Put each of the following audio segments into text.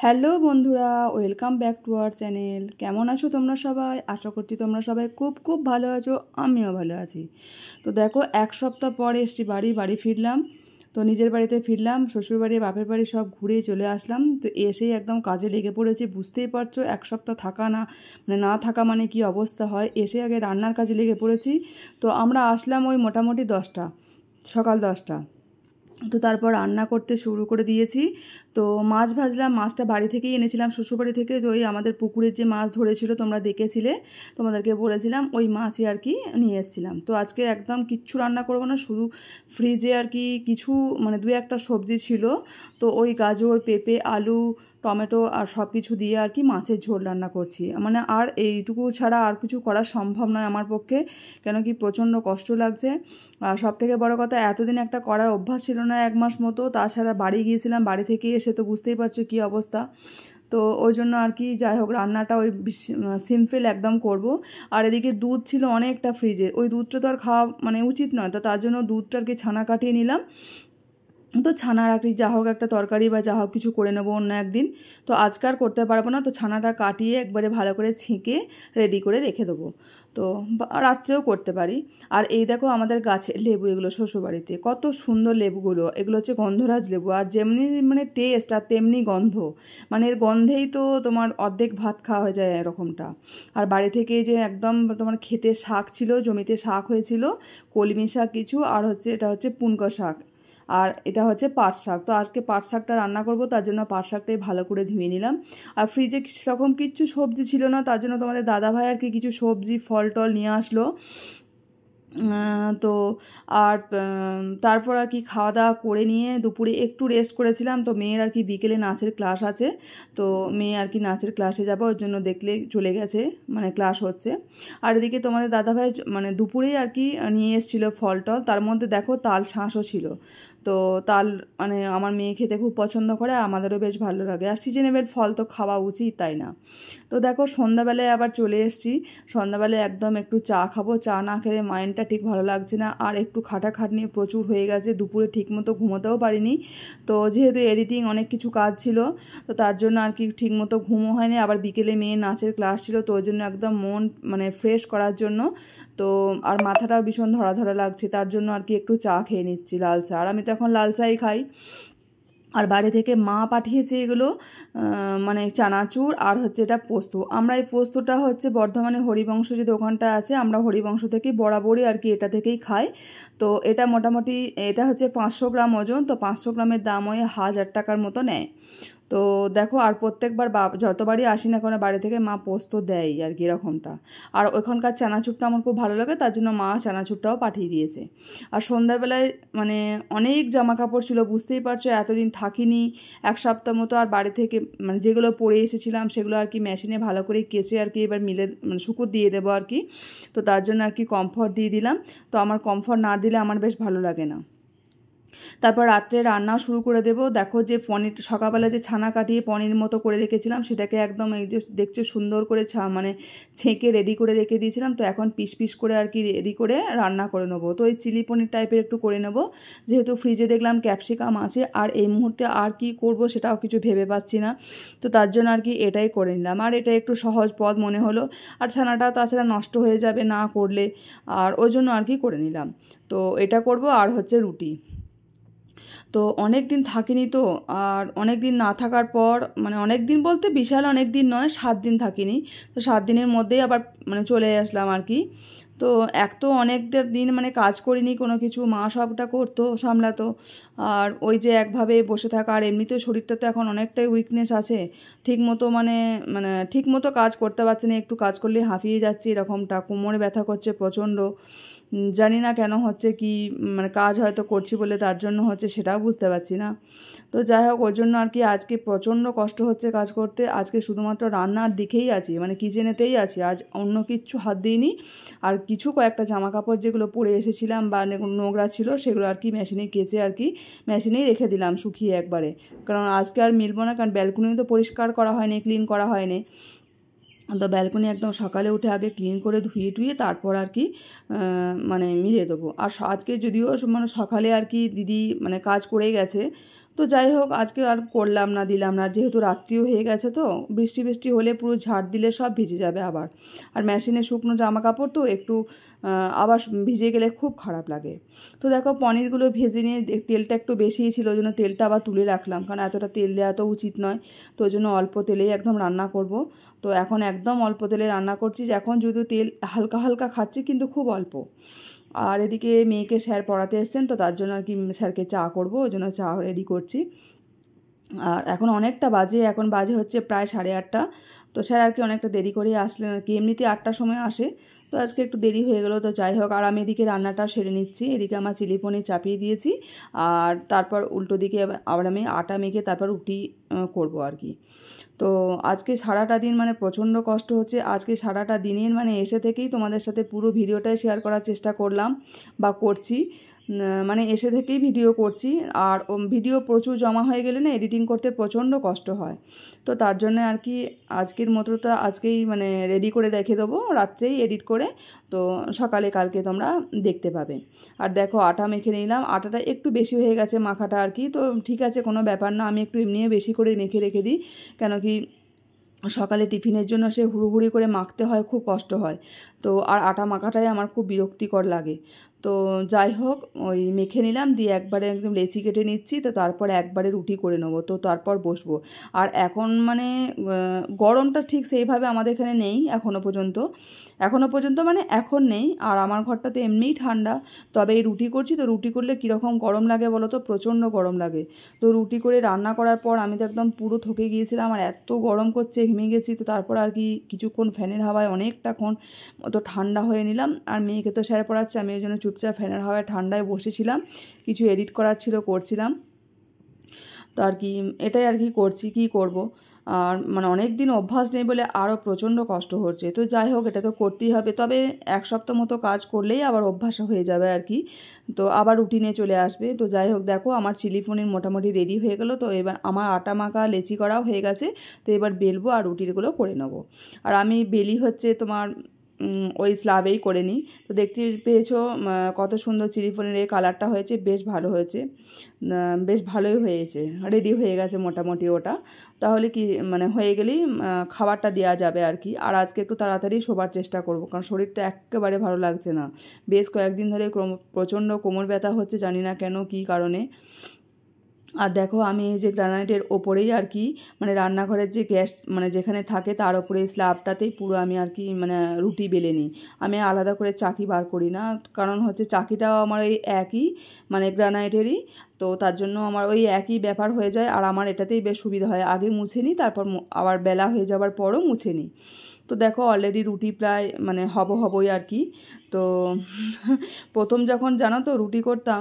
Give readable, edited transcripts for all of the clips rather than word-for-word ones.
Hello বন্ধুরা, welcome back to our channel. কেমন আছো তোমরা সবাই? আশা করছি তোমরা সবাই খুব খুব ভালো আছো, আমিও ভালো আছি। তো দেখো, এক সপ্তাহ পর এসছি বাড়ি ফিরলাম। তো নিজের বাড়িতে ফিরলাম, শ্বশুরবাড়ি বাপের বাড়ি সব ঘুরে চলে আসলাম। তো এসেই একদম কাজে লেগে পড়েছি। বুঝতেই পারছো, এক সপ্তাহ থাকা না থাকা মানে কি অবস্থা হয়। এসে আগে রান্নার কাজে লেগে পড়েছি। তো আমরা আসলাম ওই মোটামুটি 10টা, সকাল 10টা। তো তারপর রান্না করতে শুরু করে দিয়েছি। তো মাছ ভাজলাম। মাছটা বাড়ি থেকেই এনেছিলাম, শ্বশুরবাড়ি থেকে। তো ওই আমাদের পুকুরের যে মাছ ধরেছিল তোমরা দেখেছিলে, তোমাদেরকে বলেছিলাম, ওই মাছই আর কি নিয়ে এসেছিলাম। তো আজকে একদম কিচ্ছু রান্না করবো না, শুধু ফ্রিজে আর কি কিছু মানে দু একটা সবজি ছিল। তো ওই গাজর, পেঁপে, আলু, টমেটো আর সব কিছু দিয়ে আর কি মাছের ঝোল রান্না করছি। মানে আর এইটুকু ছাড়া আর কিছু করা সম্ভব নয় আমার পক্ষে, কেন কি প্রচণ্ড কষ্ট লাগছে। আর সবথেকে বড় কথা, এতদিন একটা করার অভ্যাস ছিল না, 1 মাস মতো। তাছাড়া বাড়ি গিয়েছিলাম, বাড়ি থেকে এসে তো বুঝতেই পারছো কী অবস্থা। তো ওই জন্য আর কি যাই হোক, রান্নাটা ওই সিম্পল একদম করব। আর এদিকে দুধ ছিল অনেকটা ফ্রিজে, ওই দুধটা তো আর খাওয়া মানে উচিত নয়। তো তার জন্য দুধটা আর কি ছানা কাটিয়ে নিলাম। তো ছানার আর কি যা হোক একটা তরকারি বা যা হোক কিছু করে নেবো অন্য একদিন। তো আজকে আর করতে পারবো না। তো ছানাটা কাটিয়ে একবারে ভালো করে ছেঁকে রেডি করে রেখে দেবো। তো রাত্রেও করতে পারি। আর এই দেখো আমাদের গাছের লেবু, এগুলো শ্বশুরবাড়িতে কত সুন্দর লেবুগুলো। এগুলো হচ্ছে গন্ধরাজ লেবু, আর যেমনি মানে টেস্ট আর তেমনি গন্ধ। মানে এর গন্ধেই তো তোমার অর্ধেক ভাত খাওয়া হয়ে যায় এরকমটা। আর বাড়ি থেকে যে একদম তোমার ক্ষেতে শাক ছিল, জমিতে শাক হয়েছিল, কলমি শাক কিছু, আর হচ্ছে এটা হচ্ছে পুনকা শাক, আর এটা হচ্ছে পাট শাক। তো আজকে পাট শাকটা রান্না করব, তার জন্য পাট শাকটাই ভালো করে ধুয়ে নিলাম। আর ফ্রিজে সেরকম কিচ্ছু সবজি ছিল না, তার জন্য তোমাদের দাদাভাই আর কি কিছু সবজি ফল টল নিয়ে আসলো। তো আর তারপর আর কি খাওয়া দাওয়া করে নিয়ে দুপুরে একটু রেস্ট করেছিলাম। তো মেয়ের আর কি বিকেলে নাচের ক্লাস আছে। তো মেয়ে আর কি নাচের ক্লাসে যাবে, ওর জন্য দেখলে চলে গেছে, মানে ক্লাস হচ্ছে। আর এদিকে তোমাদের দাদাভাই মানে দুপুরেই আর কি নিয়ে এসেছিলো ফল টল, তার মধ্যে দেখো তাল শাঁসও ছিল। তো তাল মানে আমার মেয়ে খেতে খুব পছন্দ করে, আমাদেরও বেশ ভালো লাগে। আর সিজনেবেল ফল তো খাওয়া উচিত, তাই না? তো দেখো সন্ধ্যাবেলায় আবার চলে এসেছি। সন্ধ্যাবেলায় একদম একটু চা খাবো, চা না খেলে মাইন্ডটা ঠিক ভালো লাগছে না। আর একটু খাটাখাটনি প্রচুর হয়ে গেছে, দুপুরে ঠিকমতো ঘুমোতেও পারিনি। তো যেহেতু এডিটিং অনেক কিছু কাজ ছিল, তো তার জন্য আর কি ঠিকমতো ঘুমও হয়নি। আবার বিকেলে মেয়ে নাচের ক্লাস ছিল, তো ওই জন্য একদম মন মানে ফ্রেশ করার জন্য। তো আর মাথাটাও ভীষণ ধরা ধরা লাগছে, তার জন্য আর কি একটু চা খেয়ে নিচ্ছি, লাল চা। আর আমি তো এখন লাল চাই খাই। আর বাড়ি থেকে মা পাঠিয়েছে এগুলো, মানে চানাচুর আর হচ্ছে এটা পোস্ত। আমরা এই পোস্তটা হচ্ছে বর্ধমানে হরিবংশ যে দোকানটা আছে, আমরা হরিবংশ থেকেই বরাবরই আর কি এটা থেকেই খাই। তো এটা মোটামুটি এটা হচ্ছে 500 গ্রাম ওজন। তো 500 গ্রামের দাম ওই 1000 টাকার মতো নেয়। তো দেখো, আর প্রত্যেকবার যতবারই আসি না কেন বাড়ি থেকে মা পোস্ত দেয় আর কি এরকমটা। আর ওখানকার চানাচুরটা আমার খুব ভালো লাগে, তার জন্য মা চানাচুরটাও পাঠিয়ে দিয়েছে। আর সন্ধ্যাবেলায় মানে অনেক জামা কাপড় ছিল, বুঝতেই পারছো এতদিন থাকিনি, 1 সপ্তাহ মতো। আর বাড়ি থেকে মানে যেগুলো পরে এসেছিলাম সেগুলো আর কি মেশিনে ভালো করে কেচে আর কি এবার মিলে মানে শুকো দিয়ে দেবো আর কি। তো তার জন্য আর কি কমফর্ট দিয়ে দিলাম। তো আমার কমফর্ট না দিলে আমার বেশ ভালো লাগে না। তারপর রাত্রে রান্নাও শুরু করে দেবো। দেখো যে পনির সকালবেলা যে ছানা কাটিয়ে পনির মতো করে রেখেছিলাম, সেটাকে একদম এই যে দেখছো সুন্দর করে মানে ছেঁকে রেডি করে রেখে দিয়েছিলাম। তো এখন পিস পিস করে আর কি রেডি করে রান্না করে নেবো। তো এই চিলি পনির টাইপের একটু করে নেবো, যেহেতু ফ্রিজে দেখলাম ক্যাপসিকাম আছে। আর এই মুহূর্তে আর কি করব সেটাও কিছু ভেবে পাচ্ছি না। তো তার জন্য আর কি এটাই করে নিলাম, আর এটা একটু সহজ পথ মনে হলো। আর ছানাটা তাছাড়া নষ্ট হয়ে যাবে না করলে, আর ওই জন্য আর কি করে নিলাম। তো এটা করব। আর হচ্ছে রুটি। তো অনেক দিন থাকিনি তো। আর অনেক দিন না থাকার পর মানে অনেক দিন বলতে বিশাল অনেক দিন নয়, 7 দিন থাকিনি। তো 7 দিনের মধ্যেই আবার মানে চলে আসলাম আর কি। তো এক তো অনেক দিন মানে কাজ করিনি কোনো কিছু, মা সবটা করতো সামলাতো। আর ওই যে একভাবে বসে থাকা, আর এমনিতেও শরীরটা তো এখন অনেকটাই উইকনেস আছে। ঠিক মতো মানে মানে ঠিক মতো কাজ করতে পারছি না, একটু কাজ করলে হাঁপিয়ে যাচ্ছি এরকমটা, কোমরে ব্যথা করছে প্রচণ্ড। জানি না কেন হচ্ছে, কি মানে কাজ হয়তো করছি বলে তার জন্য হচ্ছে, সেটাও বুঝতে পারছি না। তো যাই হোক, ওর জন্য আর কি আজকে প্রচণ্ড কষ্ট হচ্ছে কাজ করতে। আজকে শুধুমাত্র রান্নার দিকেই আছি, মানে কিচেনেতেই আছি, আজ অন্য কিচ্ছু হাত দিইনি। আর কিছু কয়েকটা জামা কাপড় যেগুলো পরে এসেছিলাম বা নোংরা ছিল, সেগুলো আর কি মেশিনে কেচে আর কি মেশিনেই রেখে দিলাম শুকিয়ে একবারে। কারণ আজকে আর মিলবো না, কারণ ব্যালকনি তো পরিষ্কার করা হয়নি, ক্লিন করা হয়নি। তো ব্যালকনি একদম সকালে উঠে আগে ক্লিন করে ধুয়ে টুয়ে তারপর আর কি মানে মিলিয়ে দেবো। আর আজকে যদিও মানে সকালে আর কি দিদি মানে কাজ করেই গেছে, তো যাই হোক আজকে আর করলাম না, দিলাম না, যেহেতু রাত্রিও হয়ে গেছে, তো বৃষ্টি বৃষ্টি হলে পুরো ঝাড় দিলে সব ভিজে যাবে আবার। আর মেশিনে শুকনো জামা কাপড় তো একটু আবার ভিজে গেলে খুব খারাপ লাগে। তো দেখো পনিরগুলো ভেজে নিয়ে তেলটা একটু বেশিই ছিল, ওই জন্য তেলটা আবার তুলে রাখলাম, কারণ এতটা তেল দেওয়া তো উচিত নয়। তো ওই জন্য অল্প তেলেই একদম রান্না করব। তো এখন একদম অল্প তেলে রান্না করছি, যে এখন যদিও তেল হালকা হালকা খাচ্ছি কিন্তু খুব অল্প। আর এদিকে মেয়েকে স্যার পড়াতে এসছেন, তো তার জন্য আর কি স্যারকে চা করবো, ওই জন্য চা রেডি করছি। আর এখন অনেকটা বাজে, এখন বাজে হচ্ছে প্রায় 8:30। তো স্যার আর কি অনেকটা দেরি করেই আসলেন আর কি, এমনিতে 8টার সময় আসে, তো আজকে একটু দেরি হয়ে গেলো। তো যাই হোক, আর আমি এদিকে রান্নাটা সেরে নিচ্ছি। এদিকে আমার চিলি পনির চাপিয়ে দিয়েছি, আর তারপর উল্টো দিকে আবার আমি আটা মেখে তারপর রুটি করবো আর কি। তো আজকে সারাটা দিন মানে প্রচণ্ড কষ্ট হচ্ছে। আজকে সারাটা দিনের মানে এসে থেকেই তোমাদের সাথে পুরো ভিডিওটাই শেয়ার করার চেষ্টা করলাম বা করছি, মানে এসে থেকেই ভিডিও করছি। আর ভিডিও প্রচুর জমা হয়ে গেলে না এডিটিং করতে প্রচণ্ড কষ্ট হয়। তো তার জন্য আর কি আজকের মতোটা আজকেই মানে রেডি করে রেখে দেবো, রাত্রেই এডিট করে, তো সকালে কালকে তোমরা দেখতে পাবে। আর দেখো আটা মেখে নিলাম, আটাটা একটু বেশি হয়ে গেছে মাখাটা আর কি, তো ঠিক আছে কোনো ব্যাপার না, আমি একটু এমনিও বেশি করে মেখে রেখে দিই, কেন কি সকালে টিফিনের জন্য সে হুড়োহুড়ি করে মাখতে হয়, খুব কষ্ট হয়। তো আর আটা মাখাটাই আমার খুব বিরক্তিকর লাগে। তো যাই হোক ওই মেখে নিলাম, দিয়ে একবারে একদম লেচি কেটে নিচ্ছি, তো তারপরে একবারে রুটি করে নেবো, তো তারপর বসবো। আর এখন মানে গরমটা ঠিক সেইভাবে আমাদের এখানে নেই এখনও পর্যন্ত মানে এখন নেই। আর আমার ঘরটা তো এমনিই ঠান্ডা, তবে এই রুটি করছি, তো রুটি করলে কীরকম গরম লাগে বলো তো, প্রচণ্ড গরম লাগে। তো রুটি করে রান্না করার পর আমি তো একদম পুরো থকে গিয়েছিলাম, আর এত গরম করছে ঘেমে গেছি। তো তারপর আর কি কিছুক্ষণ ফ্যানের হাওয়ায় অনেকটাক্ষণ তো ঠান্ডা হয়ে নিলাম। আর মেয়েকে তো স্যার পড়াচ্ছে, আমি ওই জন্য চুপচাপ ফ্যানের হাওয়ায় ঠান্ডায় বসেছিলাম, কিছু এডিট করার ছিল করছিলাম। তো আর কি এটাই আর কি করছি, কী করব। আর মানে অনেক দিন অভ্যাস নেই বলে আরও প্রচণ্ড কষ্ট হচ্ছে। তো যাই হোক এটা তো করতেই হবে, তবে 1 সপ্তাহ মতো কাজ করলেই আবার অভ্যাস হয়ে যাবে আর কি, তো আবার রুটিনে চলে আসবে। তো যাই হোক দেখো আমার চিলি পনির মোটামুটি রেডি হয়ে গেলো। তো এবার আমার আটা মাখা লেচি করাও হয়ে গেছে, তো এবার বেলবো আর রুটিগুলো করে নেবো। আর আমি বেলি হচ্ছে তোমার ওই স্ল্যাবেই করে নিই। তো দেখতে পেয়েছো কত সুন্দর চিলি পনিরের কালারটা হয়েছে, বেশ ভালো হয়েছে, বেশ ভালোই হয়েছে, রেডি হয়ে গেছে মোটামুটি ওটা। তাহলে কি মানে হয়ে গেলেই খাবারটা দেওয়া যাবে আর কি। আর আজকে একটু তাড়াতাড়ি শোবার চেষ্টা করব, কারণ শরীরটা একেবারে ভালো লাগছে না। বেশ কয়েকদিন ধরে প্রচণ্ড কোমর ব্যথা হচ্ছে, জানি না কেন কী কারণে। আর দেখো আমি এই যে গ্রানাইটের ওপরেই আর কি মানে রান্নাঘরের যে গ্যাস মানে যেখানে থাকে তার ওপরে স্ল্যাবটাতেই পুরো আমি আর কি মানে রুটি বেলে নিই। আমি আলাদা করে চাকি বার করি না, কারণ হচ্ছে চাকিটাও আমার ওই একই মানে গ্রানাইটেরই, তো তার জন্য আমার ওই একই ব্যাপার হয়ে যায়। আর আমার এটাতেই বেশ সুবিধা হয়, আগে মুছে নিই, তারপর আবার বেলা হয়ে যাওয়ার পরও মুছে নিই। তো দেখো অলরেডি রুটি প্রায় মানে হবই আর কি। তো প্রথম যখন জানো তো রুটি করতাম,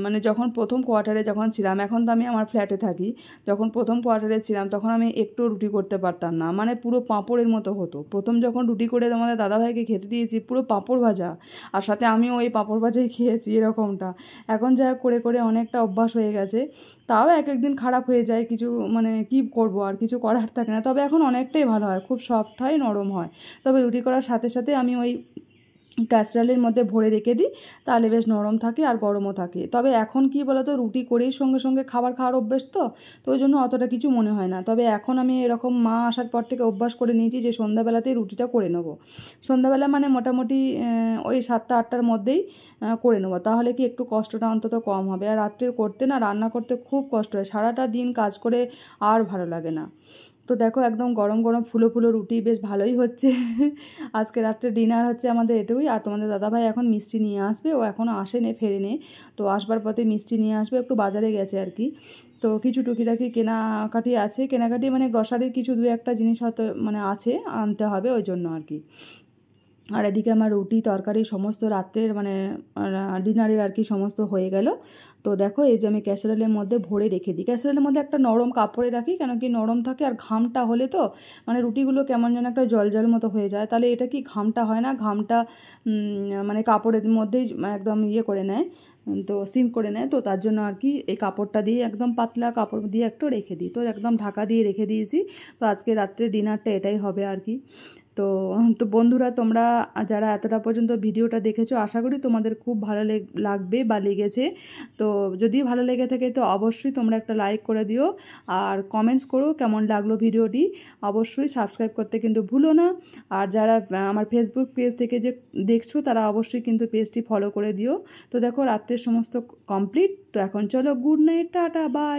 মানে যখন প্রথম কোয়ার্টারে যখন ছিলাম, এখন তো আমি আমার ফ্ল্যাটে থাকি, যখন প্রথম কোয়ার্টারে ছিলাম তখন আমি একটু রুটি করতে পারতাম না, মানে পুরো পাঁপড়ের মতো হতো। প্রথম যখন রুটি করে তোমাদের দাদাভাইকে খেতে দিয়েছি, পুরো পাঁপড় ভাজা, আর সাথে আমিও ওই পাঁপড় ভাজাই খেয়েছি এরকমটা। এখন যা করে করে অনেকটা অভ্যাস হয়ে গেছে, তাও এক একদিন খারাপ হয়ে যায়, কিছু মানে কী করবো, আর কিছু করার থাকে না। তবে এখন অনেকটাই ভালো হয়, খুব সফট হয়, নরম হয়। তবে রুটি করার সাথে সাথে আমি ওই ক্যাসরোলের মধ্যে ভরে রেখে দিই, তাহলে বেশ নরম থাকে আর গরমও থাকে। তবে এখন কি বলতো, রুটি করেই সঙ্গে সঙ্গে খাবার খাওয়ার অভ্যেস, তো ওই জন্য অতটা কিছু মনে হয় না। তবে এখন আমি এরকম মা আসার পর থেকে অভ্যাস করে নিয়েছি যে সন্ধ্যাবেলাতেই রুটিটা করে নেবো। সন্ধ্যাবেলা মানে মোটামুটি ওই 7টা-8টার মধ্যেই করে নেবো, তাহলে কি একটু কষ্টটা অন্তত কম হবে। আর রাত্রে করতে না রান্না করতে খুব কষ্ট হয়, সারাটা দিন কাজ করে আর ভালো লাগে না। তো দেখো একদম গরম গরম ফুলো ফুলো রুটি বেশ ভালোই হচ্ছে। আজকে রাত্রে ডিনার হচ্ছে আমাদের এটুকুই। আর তোমাদের দাদাভাই এখন মিষ্টি নিয়ে আসবে, ও এখনও আসেনি, ফেরেনি। তো আসবার পথে মিষ্টি নিয়ে আসবে, একটু বাজারে গেছে আর কি। তো কিছু টুকিটাকি কেনাকাটি আছে, কেনাকাটি মানে গ্রসারির কিছু 2-1টা জিনিস হয়তো মানে আছে, আনতে হবে, ওই জন্য আর কি। আর এদিকে আমার রুটি তরকারি সমস্ত রাত্রের মানে ডিনারের আর কি সমস্ত হয়ে গেল। তো দেখো এই যে আমি ক্যাসারোলের মধ্যে ভরে রেখে দিই, ক্যাসারোলের মধ্যে একটা নরম কাপড়ে রাখি, কেন কি নরম থাকে। আর ঘামটা হলে তো মানে রুটিগুলো কেমন যেন একটা জল জল মতো হয়ে যায়, তাহলে এটা কি ঘামটা হয় না, ঘামটা মানে কাপড়ের মধ্যেই একদম ইয়ে করে নেয়, তো সিঙ্ক করে নেয়। তো তার জন্য আর কি এই কাপড়টা দিয়ে একদম পাতলা কাপড় দিয়ে একটু রেখে দিই, তো একদম ঢাকা দিয়ে রেখে দিয়েছি। তো আজকে রাত্রে ডিনারটা এটাই হবে আর কি। তো তো বন্ধুরা, তোমরা যারা এতটা পর্যন্ত ভিডিওটা দেখেছো, আশা করি তোমাদের খুব ভালো লাগবে বা লেগেছে। তো যদি ভালো লেগে থাকে তো অবশ্যই তোমরা একটা লাইক করে দিও, আর কমেন্টস করো কেমন লাগলো ভিডিওটি। অবশ্যই সাবস্ক্রাইব করতে কিন্তু ভুলো না। আর যারা আমার ফেসবুক পেজ থেকে যে দেখছো তারা অবশ্যই কিন্তু পেজটি ফলো করে দিও। তো দেখো রাত্রের সমস্ত কমপ্লিট। তো এখন চলো, গুড নাইট, টাটা, বাই।